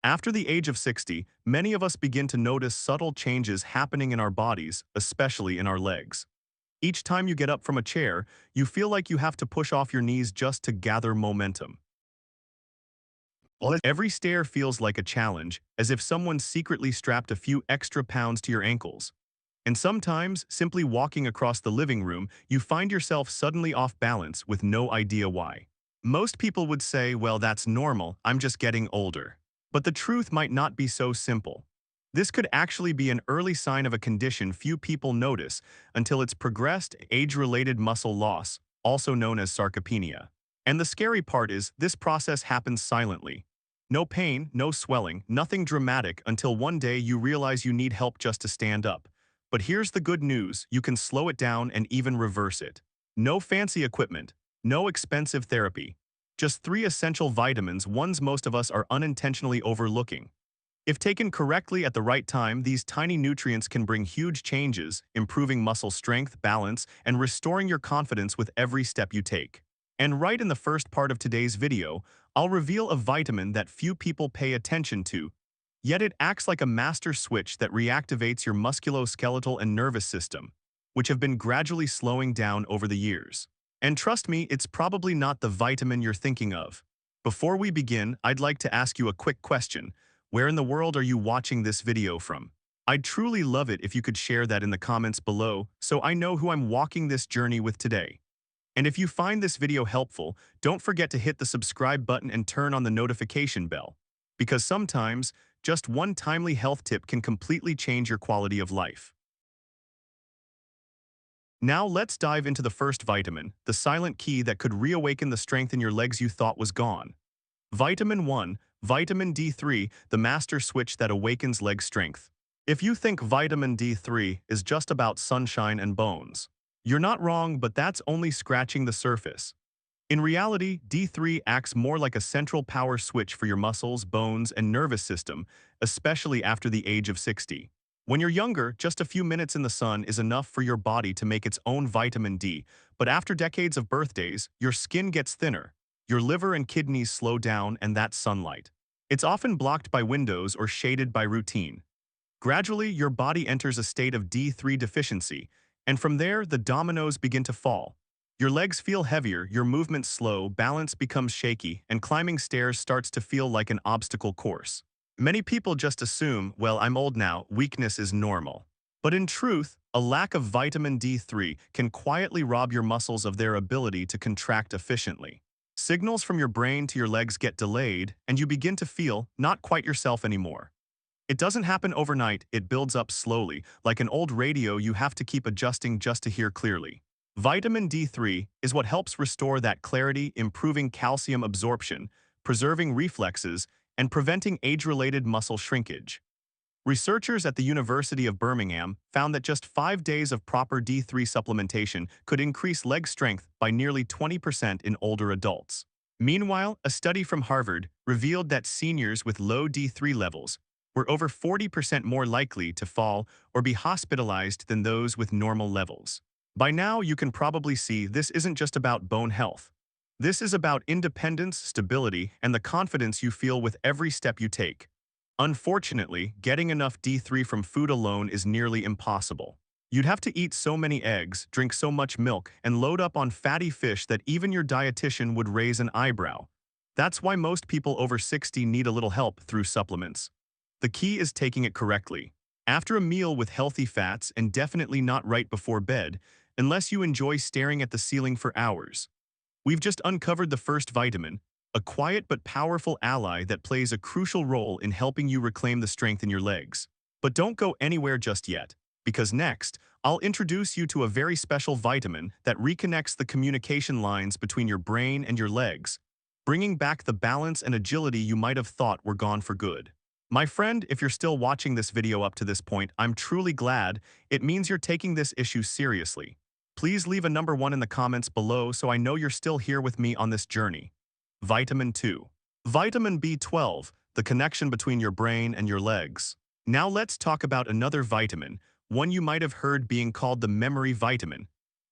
After the age of 60, many of us begin to notice subtle changes happening in our bodies, especially in our legs. Each time you get up from a chair, you feel like you have to push off your knees just to gather momentum. Every stair feels like a challenge, as if someone secretly strapped a few extra pounds to your ankles. And sometimes, simply walking across the living room, you find yourself suddenly off balance with no idea why. Most people would say, well, that's normal, I'm just getting older. But the truth might not be so simple. This could actually be an early sign of a condition few people notice until it's progressed age-related muscle loss, also known as sarcopenia. And the scary part is, this process happens silently. No pain, no swelling, nothing dramatic until one day you realize you need help just to stand up. But here's the good news, you can slow it down and even reverse it. No fancy equipment, no expensive therapy. Just three essential vitamins most of us are unintentionally overlooking. If taken correctly at the right time, these tiny nutrients can bring huge changes, improving muscle strength, balance, and restoring your confidence with every step you take. And right in the first part of today's video, I'll reveal a vitamin that few people pay attention to, yet it acts like a master switch that reactivates your musculoskeletal and nervous system, which have been gradually slowing down over the years. And trust me, it's probably not the vitamin you're thinking of. Before we begin, I'd like to ask you a quick question. Where in the world are you watching this video from? I'd truly love it if you could share that in the comments below so I know who I'm walking this journey with today. And if you find this video helpful, don't forget to hit the subscribe button and turn on the notification bell. Because sometimes, just one timely health tip can completely change your quality of life. Now let's dive into the first vitamin, the silent key that could reawaken the strength in your legs you thought was gone. Vitamin 1, Vitamin D3, the master switch that awakens leg strength. If you think vitamin D3 is just about sunshine and bones, you're not wrong, but that's only scratching the surface. In reality, D3 acts more like a central power switch for your muscles, bones, and nervous system, especially after the age of 60. When you're younger, just a few minutes in the sun is enough for your body to make its own vitamin D, but after decades of birthdays, your skin gets thinner, your liver and kidneys slow down, and that's sunlight. It's often blocked by windows or shaded by routine. Gradually, your body enters a state of D3 deficiency, and from there, the dominoes begin to fall. Your legs feel heavier, your movements slow, balance becomes shaky, and climbing stairs starts to feel like an obstacle course. Many people just assume, well, I'm old now, weakness is normal. But in truth, a lack of vitamin D3 can quietly rob your muscles of their ability to contract efficiently. Signals from your brain to your legs get delayed, and you begin to feel not quite yourself anymore. It doesn't happen overnight, it builds up slowly, like an old radio you have to keep adjusting just to hear clearly. Vitamin D3 is what helps restore that clarity, improving calcium absorption, preserving reflexes, and preventing age-related muscle shrinkage. Researchers at the University of Birmingham found that just 5 days of proper D3 supplementation could increase leg strength by nearly 20% in older adults. Meanwhile, a study from Harvard revealed that seniors with low D3 levels were over 40% more likely to fall or be hospitalized than those with normal levels. By now, you can probably see this isn't just about bone health. This is about independence, stability, and the confidence you feel with every step you take. Unfortunately, getting enough D3 from food alone is nearly impossible. You'd have to eat so many eggs, drink so much milk, and load up on fatty fish that even your dietitian would raise an eyebrow. That's why most people over 60 need a little help through supplements. The key is taking it correctly. After a meal with healthy fats, and definitely not right before bed, unless you enjoy staring at the ceiling for hours. We've just uncovered the first vitamin, a quiet but powerful ally that plays a crucial role in helping you reclaim the strength in your legs. But don't go anywhere just yet, because next, I'll introduce you to a very special vitamin that reconnects the communication lines between your brain and your legs, bringing back the balance and agility you might have thought were gone for good. My friend, if you're still watching this video up to this point, I'm truly glad. It means you're taking this issue seriously. Please leave a number 1 in the comments below so I know you're still here with me on this journey. Vitamin 2. Vitamin B12, the connection between your brain and your legs. Now let's talk about another vitamin, one you might have heard being called the memory vitamin.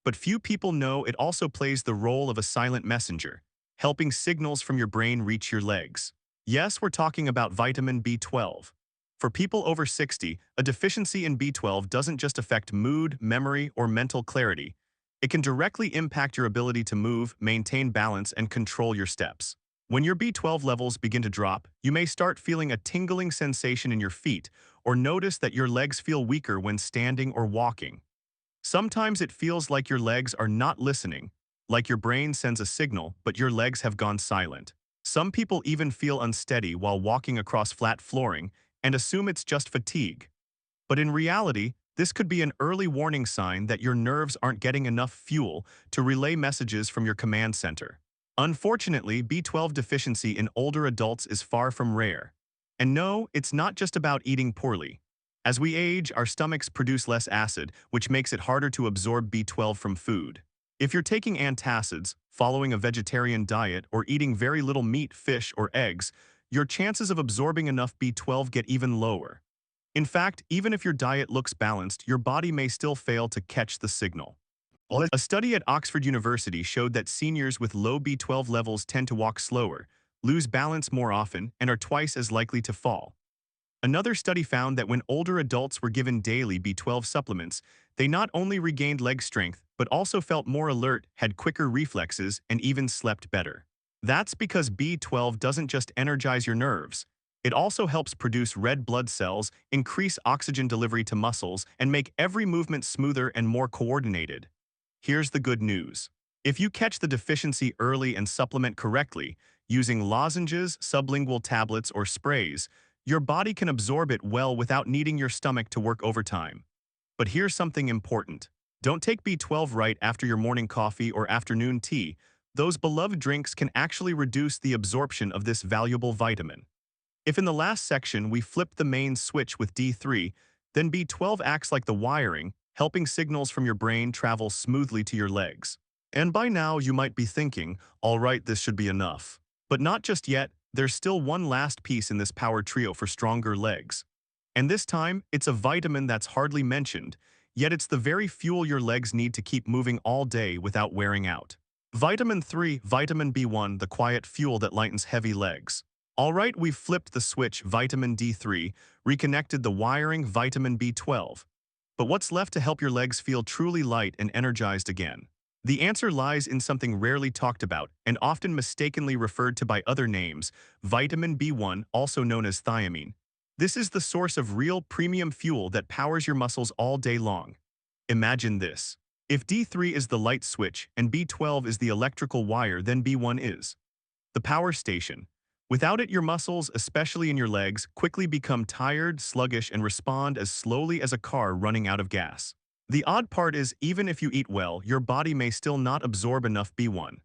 But few people know it also plays the role of a silent messenger, helping signals from your brain reach your legs. Yes, we're talking about vitamin B12. For people over 60, a deficiency in B12 doesn't just affect mood, memory, or mental clarity. It can directly impact your ability to move, maintain balance, and control your steps. When your B12 levels begin to drop, you may start feeling a tingling sensation in your feet or notice that your legs feel weaker when standing or walking. Sometimes it feels like your legs are not listening, like your brain sends a signal, but your legs have gone silent. Some people even feel unsteady while walking across flat flooring and assume it's just fatigue. But in reality, this could be an early warning sign that your nerves aren't getting enough fuel to relay messages from your command center. Unfortunately, B12 deficiency in older adults is far from rare. And no, it's not just about eating poorly. As we age, our stomachs produce less acid, which makes it harder to absorb B12 from food. If you're taking antacids, following a vegetarian diet, or eating very little meat, fish, or eggs, your chances of absorbing enough B12 get even lower. In fact, even if your diet looks balanced, your body may still fail to catch the signal. A study at Oxford University showed that seniors with low B12 levels tend to walk slower, lose balance more often, and are twice as likely to fall. Another study found that when older adults were given daily B12 supplements, they not only regained leg strength, but also felt more alert, had quicker reflexes, and even slept better. That's because B12 doesn't just energize your nerves. It also helps produce red blood cells, increase oxygen delivery to muscles, and make every movement smoother and more coordinated. Here's the good news. If you catch the deficiency early and supplement correctly, using lozenges, sublingual tablets, or sprays, your body can absorb it well without needing your stomach to work overtime. But here's something important. Don't take B12 right after your morning coffee or afternoon tea. Those beloved drinks can actually reduce the absorption of this valuable vitamin. If in the last section we flipped the main switch with D3, then B12 acts like the wiring, helping signals from your brain travel smoothly to your legs. And by now you might be thinking, all right, this should be enough. But not just yet, there's still one last piece in this power trio for stronger legs. And this time, it's a vitamin that's hardly mentioned, yet it's the very fuel your legs need to keep moving all day without wearing out. Vitamin 3, vitamin B1, the quiet fuel that lightens heavy legs. All right, we've flipped the switch, vitamin D3, reconnected the wiring, vitamin B12. But what's left to help your legs feel truly light and energized again? The answer lies in something rarely talked about and often mistakenly referred to by other names, vitamin B1, also known as thiamine. This is the source of real premium fuel that powers your muscles all day long. Imagine this. If D3 is the light switch and B12 is the electrical wire, then B1 is the power station. Without it, your muscles, especially in your legs, quickly become tired, sluggish, and respond as slowly as a car running out of gas. The odd part is, even if you eat well, your body may still not absorb enough B1.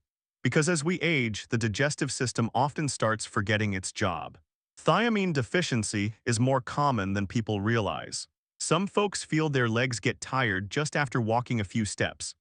Because as we age, the digestive system often starts forgetting its job. Thiamine deficiency is more common than people realize. Some folks feel their legs get tired just after walking a few steps.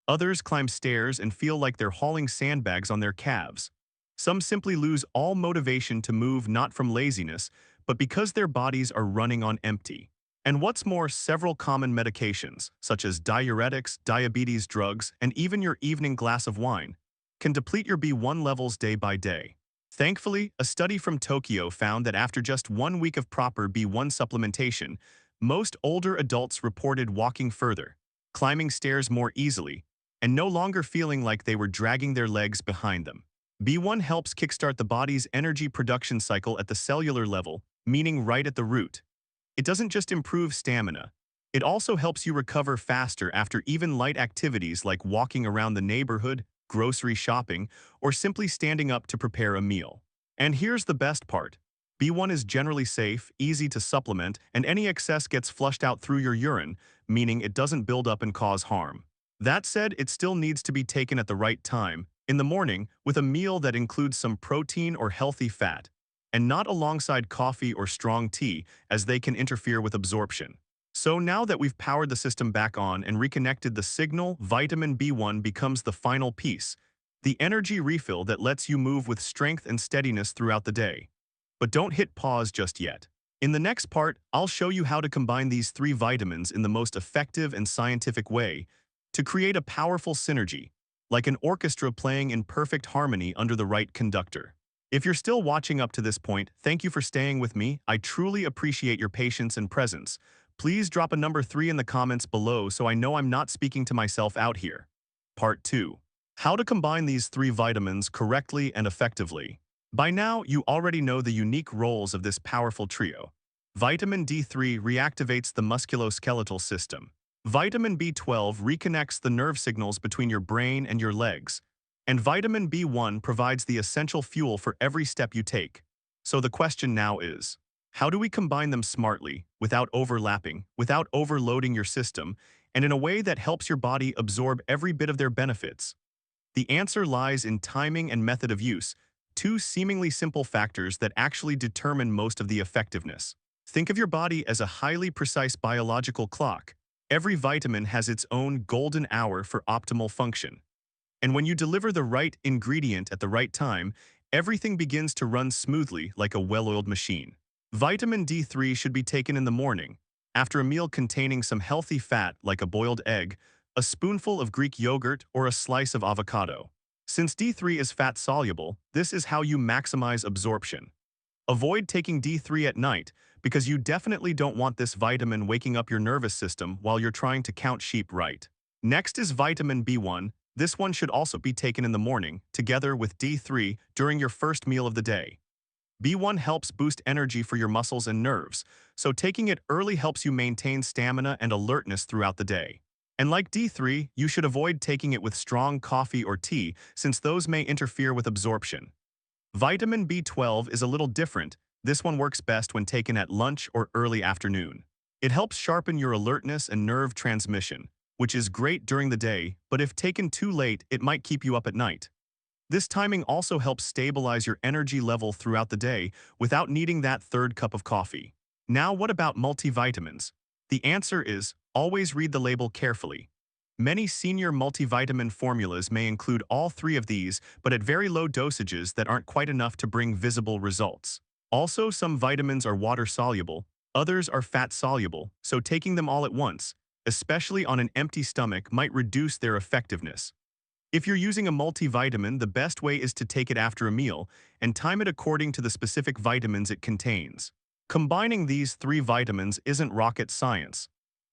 Others climb stairs and feel like they're hauling sandbags on their calves. Some simply lose all motivation to move, not from laziness, but because their bodies are running on empty. And what's more, several common medications, such as diuretics, diabetes drugs, and even your evening glass of wine, can deplete your B1 levels day by day. Thankfully, a study from Tokyo found that after just 1 week of proper B1 supplementation, most older adults reported walking further, climbing stairs more easily, and no longer feeling like they were dragging their legs behind them. B1 helps kickstart the body's energy production cycle at the cellular level, meaning right at the root. It doesn't just improve stamina. It also helps you recover faster after even light activities like walking around the neighborhood, grocery shopping, or simply standing up to prepare a meal. And here's the best part. B1 is generally safe, easy to supplement, and any excess gets flushed out through your urine, meaning it doesn't build up and cause harm. That said, it still needs to be taken at the right time, in the morning, with a meal that includes some protein or healthy fat, and not alongside coffee or strong tea, as they can interfere with absorption. So now that we've powered the system back on and reconnected the signal, vitamin B1 becomes the final piece, the energy refill that lets you move with strength and steadiness throughout the day. But don't hit pause just yet. In the next part, I'll show you how to combine these three vitamins in the most effective and scientific way to create a powerful synergy, like an orchestra playing in perfect harmony under the right conductor. If you're still watching up to this point, thank you for staying with me. I truly appreciate your patience and presence. Please drop a number 3 in the comments below so I know I'm not speaking to myself out here. Part 2. How to combine these 3 vitamins correctly and effectively. By now, you already know the unique roles of this powerful trio. Vitamin D3 reactivates the musculoskeletal system. Vitamin B12 reconnects the nerve signals between your brain and your legs. And vitamin B1 provides the essential fuel for every step you take. So the question now is, how do we combine them smartly, without overlapping, without overloading your system, and in a way that helps your body absorb every bit of their benefits? The answer lies in timing and method of use, two seemingly simple factors that actually determine most of the effectiveness. Think of your body as a highly precise biological clock. Every vitamin has its own golden hour for optimal function. And when you deliver the right ingredient at the right time, everything begins to run smoothly like a well-oiled machine. Vitamin D3 should be taken in the morning, after a meal containing some healthy fat like a boiled egg, a spoonful of Greek yogurt, or a slice of avocado. Since D3 is fat-soluble, this is how you maximize absorption. Avoid taking D3 at night because you definitely don't want this vitamin waking up your nervous system while you're trying to count sheep right. Next is vitamin B1. This one should also be taken in the morning, together with D3 during your first meal of the day. B1 helps boost energy for your muscles and nerves, so taking it early helps you maintain stamina and alertness throughout the day. And like D3, you should avoid taking it with strong coffee or tea since those may interfere with absorption. Vitamin B12 is a little different. This one works best when taken at lunch or early afternoon. It helps sharpen your alertness and nerve transmission, which is great during the day, but if taken too late, it might keep you up at night. This timing also helps stabilize your energy level throughout the day without needing that third cup of coffee. Now, what about multivitamins? The answer is, always read the label carefully. Many senior multivitamin formulas may include all 3 of these, but at very low dosages that aren't quite enough to bring visible results. Also, some vitamins are water-soluble, others are fat-soluble, so taking them all at once, especially on an empty stomach, might reduce their effectiveness. If you're using a multivitamin, the best way is to take it after a meal and time it according to the specific vitamins it contains. Combining these 3 vitamins isn't rocket science,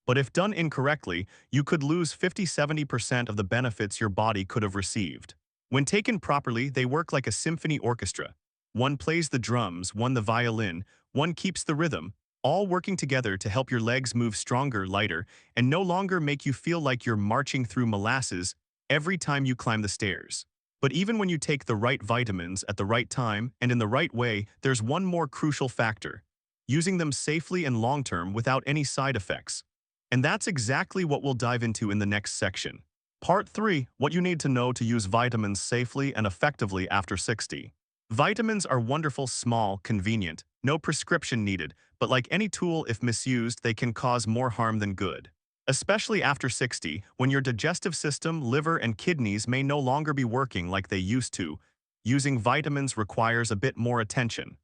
but if done incorrectly, you could lose 50–70% of the benefits your body could have received. When taken properly, they work like a symphony orchestra. One plays the drums, one the violin, one keeps the rhythm, all working together to help your legs move stronger, lighter, and no longer make you feel like you're marching through molasses every time you climb the stairs. But even when you take the right vitamins at the right time and in the right way, there's one more crucial factor: using them safely and long-term without any side effects. And that's exactly what we'll dive into in the next section. Part 3. What you need to know to use vitamins safely and effectively after 60. Vitamins are wonderful, small, convenient, no prescription needed, but like any tool, if misused, they can cause more harm than good. Especially after 60, when your digestive system, liver, and kidneys may no longer be working like they used to, using vitamins requires a bit more attention.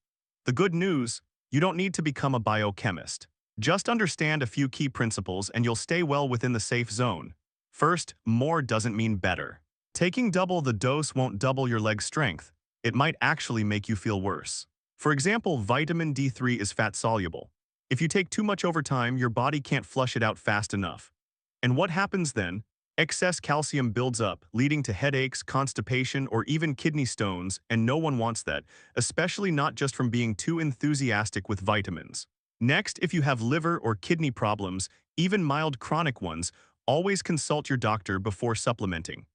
The good news: you don't need to become a biochemist. Just understand a few key principles and you'll stay well within the safe zone. First, more doesn't mean better. Taking double the dose won't double your leg strength. It might actually make you feel worse. For example, vitamin D3 is fat-soluble. If you take too much over time, your body can't flush it out fast enough. And what happens then? Excess calcium builds up, leading to headaches, constipation, or even kidney stones, and no one wants that, especially not just from being too enthusiastic with vitamins. Next, if you have liver or kidney problems, even mild chronic ones, always consult your doctor before supplementing.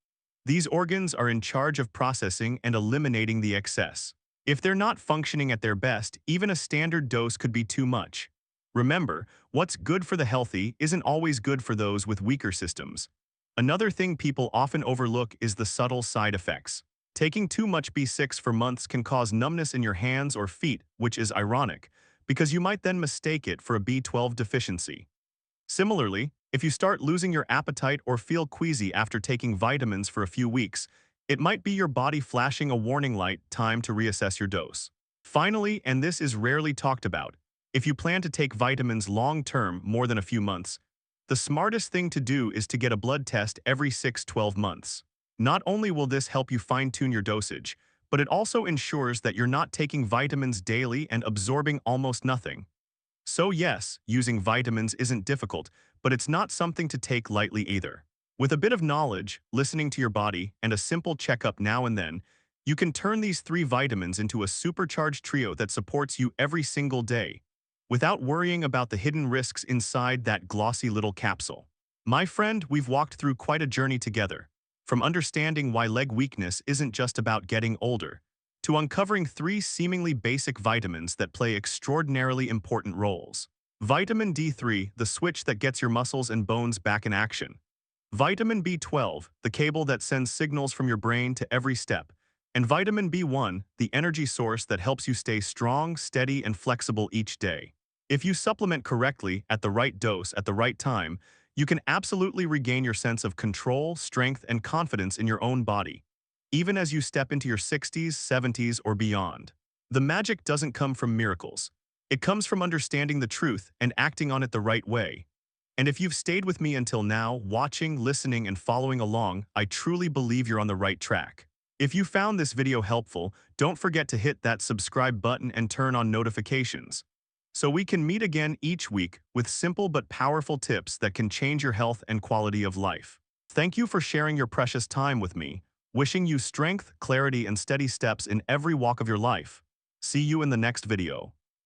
These organs are in charge of processing and eliminating the excess. If they're not functioning at their best, even a standard dose could be too much. Remember, what's good for the healthy isn't always good for those with weaker systems. Another thing people often overlook is the subtle side effects. Taking too much B6 for months can cause numbness in your hands or feet, which is ironic, because you might then mistake it for a B12 deficiency. Similarly, if you start losing your appetite or feel queasy after taking vitamins for a few weeks, it might be your body flashing a warning light, time to reassess your dose. Finally, and this is rarely talked about, if you plan to take vitamins long-term, more than a few months, the smartest thing to do is to get a blood test every 6–12 months. Not only will this help you fine-tune your dosage, but it also ensures that you're not taking vitamins daily and absorbing almost nothing. So yes, using vitamins isn't difficult, but it's not something to take lightly either. With a bit of knowledge, listening to your body, and a simple checkup now and then, you can turn these three vitamins into a supercharged trio that supports you every single day, without worrying about the hidden risks inside that glossy little capsule. My friend, we've walked through quite a journey together, from understanding why leg weakness isn't just about getting older, to uncovering three seemingly basic vitamins that play extraordinarily important roles. Vitamin D3, the switch that gets your muscles and bones back in action. Vitamin B12, the cable that sends signals from your brain to every step. And vitamin B1, the energy source that helps you stay strong, steady, and flexible each day. If you supplement correctly, at the right dose, at the right time, you can absolutely regain your sense of control, strength, and confidence in your own body, even as you step into your 60s, 70s, or beyond. The magic doesn't come from miracles. It comes from understanding the truth and acting on it the right way. And if you've stayed with me until now, watching, listening, and following along, I truly believe you're on the right track. If you found this video helpful, don't forget to hit that subscribe button and turn on notifications, so we can meet again each week with simple but powerful tips that can change your health and quality of life. Thank you for sharing your precious time with me, wishing you strength, clarity, and steady steps in every walk of your life. See you in the next video.